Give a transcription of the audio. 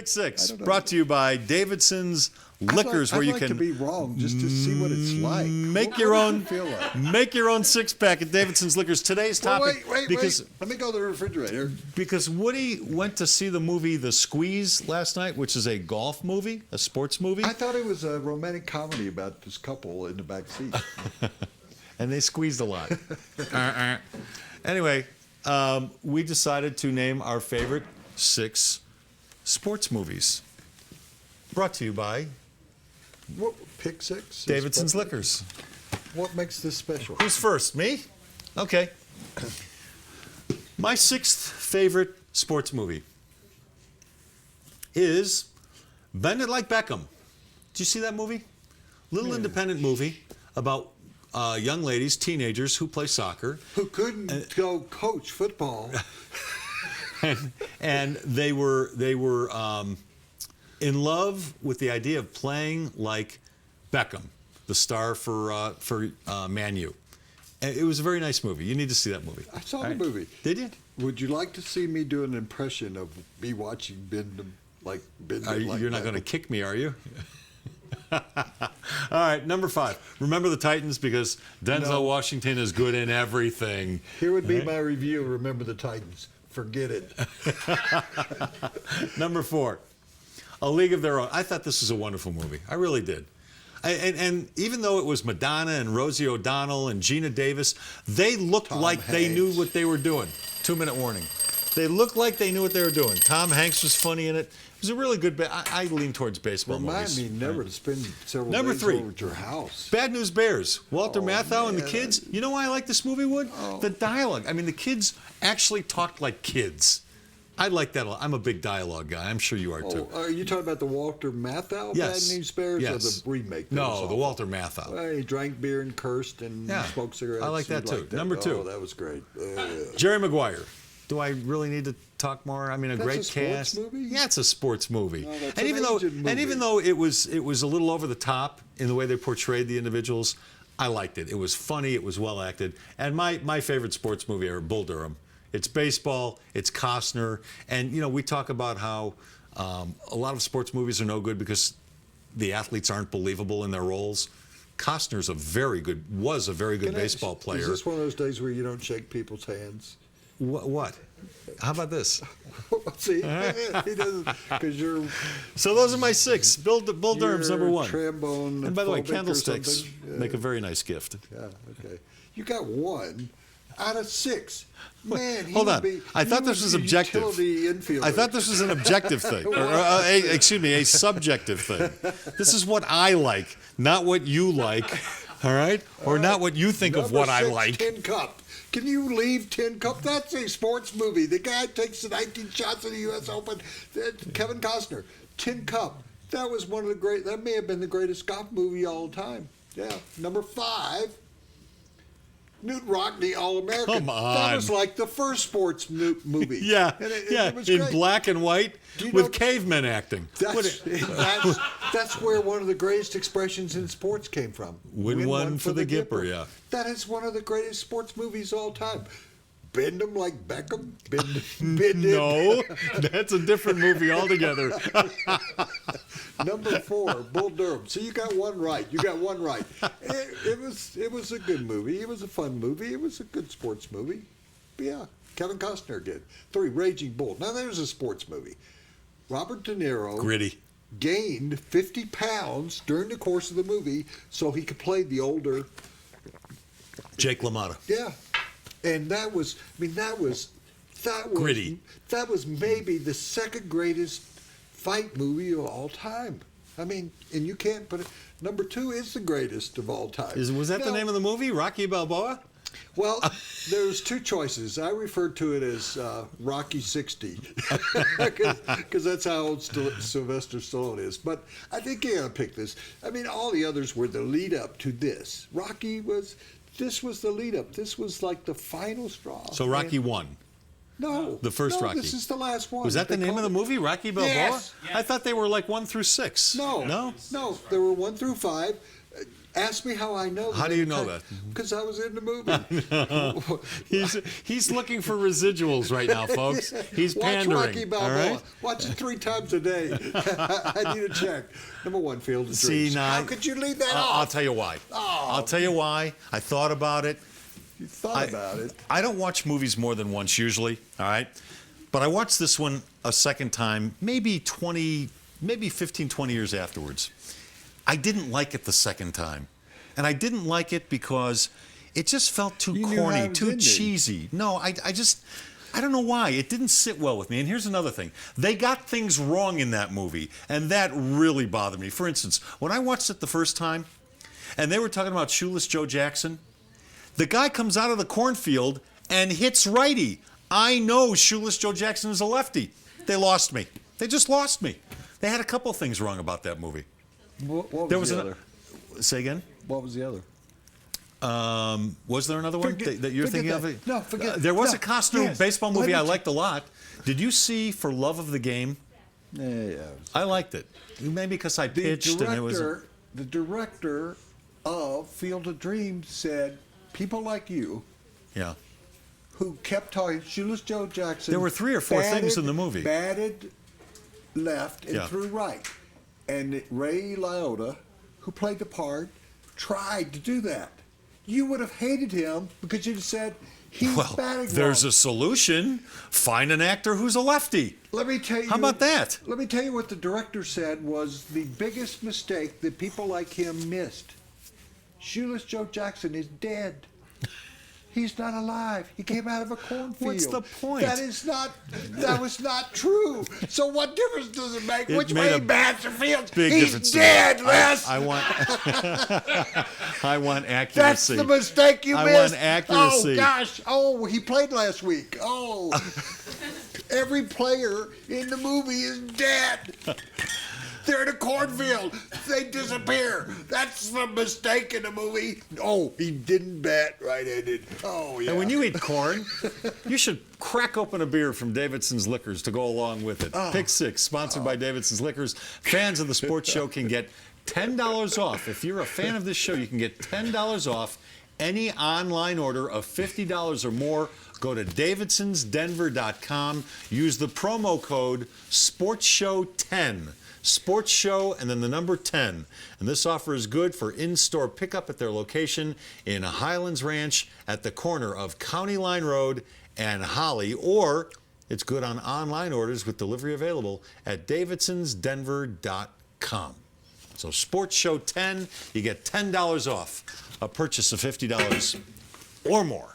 Pick Six, brought to you by Davidson's Liquors, where I'd you like can to be wrong just to see what it's like. make What your does own it feel like? make your own six-pack at Davidson's Liquors. Today's topic, Wait. because Let me go to the refrigerator. Woody went to see the movie The Squeeze last night, which is a golf movie, a sports movie, I thought it was a romantic comedy about this couple in the back seat. and they squeezed a lot. Anyway, we decided to name our favorite 6 sports movies. Brought to you by What, Pick Six? is Davidson's special? Liquors. What makes this special? Who's first? Me? Okay. My 6th favorite sports movie is Bend It Like Beckham. Did you see that movie? Little independent movie about young ladies, teenagers who play soccer. Who couldn't go coach football? And they were in love with the idea of playing like Beckham, the star for Man U. And it was a very nice movie. You need to see that movie. I saw the movie. Did you? Would you like to see me do an impression of me watching Bend Like You're not Beckham? going to kick me, are you? All right, number 5. Remember the Titans, because Denzel Washington is good in everything. Here would be my review. Remember the Titans. Forget it. Number 4, A League of Their Own. I thought this was a wonderful movie. I really did. And even though it was Madonna and Rosie O'Donnell and Gina Davis, they looked like they knew what they were doing. 2-minute warning. They looked like they knew what they were doing. Tom Hanks was funny in it. It was a really good. I lean towards baseball movies. Remind me never to spend several Number days 3. over at your house. Bad News Bears. Walter Matthau and the man. kids. You know why I like this movie, Wood? The dialogue. I mean, the kids actually talked like kids. I like that a lot. I'm a big dialogue guy. I'm sure you are too. Are you talking about the Walter Matthau Yes. Bad News Bears Yes. or the remake? that was No, the awful? Walter Matthau. Well, he drank beer and cursed and Yeah. smoked cigarettes. I like that You too. Number 2. Oh, that was great. Jerry Maguire. Do I really need to talk more? I mean, a That's great a sports cast. movie? Yeah, it's a sports movie. No, that's and an even though agent movie. and even though it was a little over the top in the way they portrayed the individuals, I liked it. It was funny. It was well acted. And my favorite sports movie are Bull Durham. It's baseball. It's Costner. And we talk about how a lot of sports movies are no good because the athletes aren't believable in their roles. Costner's was a very good baseball player. Is this one of those days where you don't shake people's hands? What? How about this? See, he doesn't, because you're. So those are my 6. Bull Durham's number 1. Trombone. And by the way, phobic or candlesticks something? make a very nice gift. Yeah, okay. You got 1 out of 6. Man, Hold on. I thought this was objective. Utility infielder. I thought this was an objective thing. Or, a subjective thing. This is what I like, not what you like, all right? Or not what you think of what I Number 6, like. Tin Cup. Can you leave Tin Cup? That's a sports movie. The guy takes the 19 shots in the U.S. Open. Kevin Costner. Tin Cup. That was one of the great. That may have been the greatest golf movie all time. Yeah. Number 5. Newt Rockney, All-American. Come on. That was like the first sports movie. Yeah, And it was in great. black and white Do you with know- cavemen acting. That's where one of the greatest expressions in sports came from. Win one for the Gipper, yeah. That is one of the greatest sports movies of all time. Bend 'em like Beckham. Bend it. No, that's a different movie altogether. Number 4, Bull Durham. So you got 1 right. It was a good movie. It was a fun movie. It was a good sports movie. But yeah, Kevin Costner did. 3, Raging Bull. Now there's a sports movie. Robert De Niro Gritty. gained 50 pounds during the course of the movie so he could play the older. Jake LaMotta. Yeah. And that was Gritty. That was maybe the second greatest fight movie of all time. I mean, and you can't put it. Number 2 is the greatest of all time. Was that the name of the movie? Rocky Balboa? Well, there's 2 choices. I referred to it as Rocky 60 because that's how old Sylvester Stallone is. But I think you got to pick this. I mean, all the others were the lead up to this. This was the lead up. This was like the final straw. So Rocky 1. No. The first Rocky. This is the last one. Was that the name of the movie, Rocky Balboa? Yes. I thought they were like 1 through 6. No. No? No. There were 1 through 5. Ask me how I know. How do you know that? Because I was in the movie. He's looking for residuals right now, folks. He's pandering. Watch Rocky Balboa. All right? Watch it 3 times a day. I need a check. Number 1, Field of Dreams. Now, how could you leave that off? I'll tell you why. Oh. I'll tell you why. I thought about it. You thought about it. I don't watch movies more than once usually, all right? But I watched this one a second time, maybe 15, 20 years afterwards. I didn't like it the second time. And I didn't like it because it just felt too corny, too cheesy. No, I don't know why. It didn't sit well with me. And here's another thing. They got things wrong in that movie, and that really bothered me. For instance, when I watched it the first time, and they were talking about Shoeless Joe Jackson, the guy comes out of the cornfield and hits righty. I know Shoeless Joe Jackson is a lefty. They lost me. They just lost me. They had a couple of things wrong about that movie. What was the other? Say again? What was the other? Was there another one that you're thinking of? No, forget. There was a Costner baseball movie I liked a lot. Did you see For Love of the Game? Yeah. I liked it. Maybe because I pitched and it was. The director of Field of Dreams said, people like you, Yeah. who kept talking, Shoeless Joe Jackson. There were 3 or 4 things in the movie. Batted left and Yeah. threw right. And Ray Liotta, who played the part, tried to do that. You would have hated him because you'd have said, he's batting there's wrong. a solution. Find an actor who's a lefty. Let me tell you. How about that? Let me tell you what the director said was the biggest mistake that people like him missed. Shoeless Joe Jackson is dead. He's not alive. He came out of a cornfield. What's the point? That was not true. So what difference does it make? Which made way a he bats or fields? Big He's difference to me. dead, Les. I want I want accuracy. That's the mistake you I missed. want accuracy. Oh, gosh. Oh, he played last week. Oh. Every player in the movie is dead. They're in a cornfield. They disappear. That's the mistake in the movie. Oh, he didn't bat right-handed. Oh, yeah. And when you eat corn, you should crack open a beer from Davidson's Liquors to go along with it. Pick 6, sponsored by Davidson's Liquors. Fans of the sports show can get $10 off. If you're a fan of this show, you can get $10 off any online order of $50 or more. Go to davidsonsdenver.com. Use the promo code SPORTSHOW10. Sports Show and then the number 10. And this offer is good for in-store pickup at their location in Highlands Ranch at the corner of County Line Road and Holly, or it's good on online orders with delivery available at davidsonsdenver.com. So Sports Show 10, you get $10 off a purchase of $50 or more.